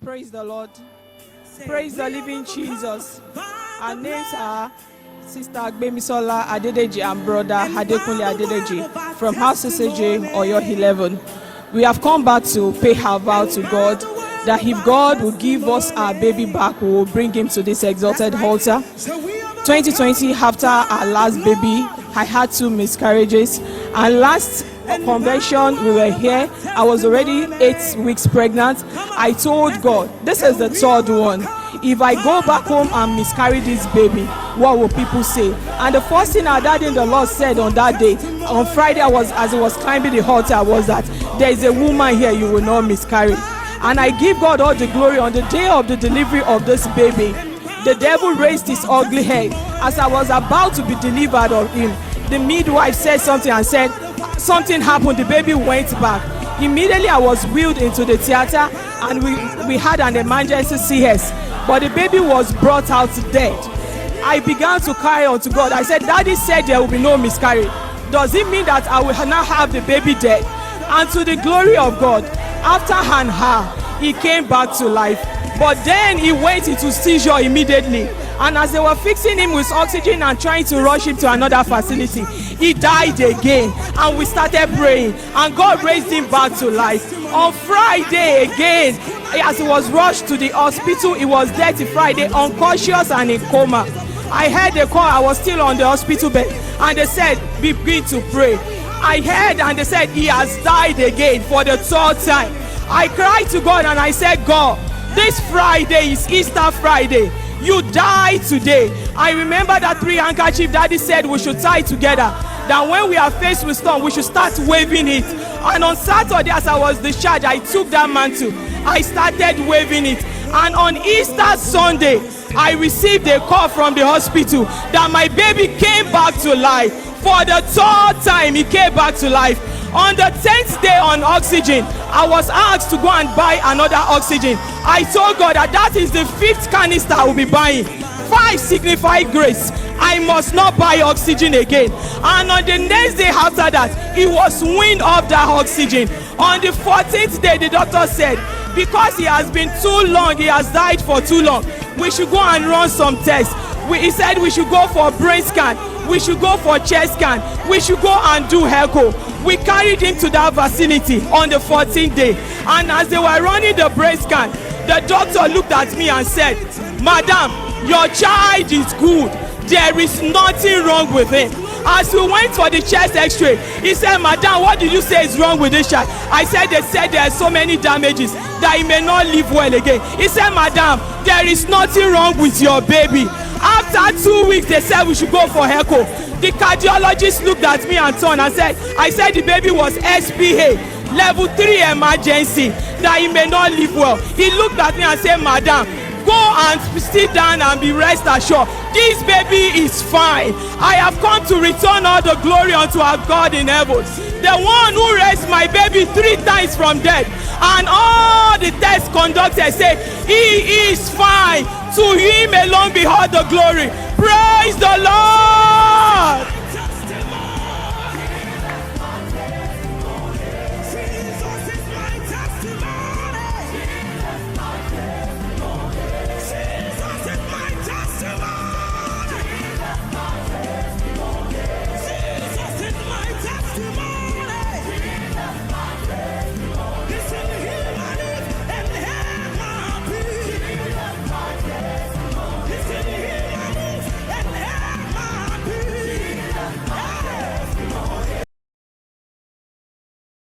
Praise the Lord. Praise the living Jesus. Our names are Sister Agbemisola Adedeji and Brother Adekunle Adedeji from House CCJ Oyo 11. We have come back to pay our vow to God that if God will give us our baby back, we will bring him to this exalted altar. 2020, after our last baby, I had 2 miscarriages, and last convention we were here, I was already 8 weeks pregnant. I told God, this is the 3rd one. If I go back home and miscarry this baby, what will people say? And the first thing our daddy in the Lord said on that day, on Friday, as I was climbing the altar, was that there is a woman here, you will not miscarry. And I give God all the glory. On the day of the delivery of this baby, the devil raised his ugly head. As I was about to be delivered of him, the midwife said something and said, something happened, the baby went back. Immediately I was wheeled into the theater and we had an emergency CS, but the baby was brought out dead. I began to cry unto God. I said, Daddy said there will be no miscarriage. Does it mean that I will now have the baby dead? And to the glory of God, after an hour, he came back to life. But then he went into seizure immediately. And as they were fixing him with oxygen and trying to rush him to another facility, he died again. And we started praying. And God raised him back to life. On Friday again, as he was rushed to the hospital, he was dead till Friday, unconscious and in coma. I heard the call. I was still on the hospital bed. And they said, begin to pray. I heard and they said, he has died again for the 3rd time. I cried to God and I said, God, this Friday is Easter Friday. You died today. I remember that 3 handkerchief Daddy said we should tie together. That when we are faced with storm, we should start waving it. And on Saturday, as I was discharged, I took that mantle. I started waving it. And on Easter Sunday, I received a call from the hospital that my baby came back to life. For the 3rd time, he came back to life. On the 10th day on oxygen, I was asked to go and buy another oxygen. I told God that is the 5th canister I will be buying. 5 signify grace. I must not buy oxygen again. And on the next day after that, he was weaned off that oxygen. On the 14th day, the doctor said, because he has been too long, he has died for too long, we should go and run some tests. He said we should go for brain scan, we should go for chest scan, we should go and do echo. We carried him to that facility on the 14th day. And as they were running the brain scan, the doctor looked at me and said, Madam, your child is good. There is nothing wrong with him. As we went for the chest x-ray, he said, Madam, what did you say is wrong with this child? I said, they said there are so many damages that he may not live well again. He said, Madam, there is nothing wrong with your baby. After 2 weeks, they said we should go for echo. The cardiologist looked at me and turned and said, I said the baby was SPA, level 3 emergency, that he may not live well. He looked at me and said, Madam, go and sit down and be rest assured. This baby is fine. I have come to return all the glory unto our God in heaven. The one who raised my baby 3 times from death. And all the tests conducted say, he is fine. To him alone be all the glory. Praise the Lord.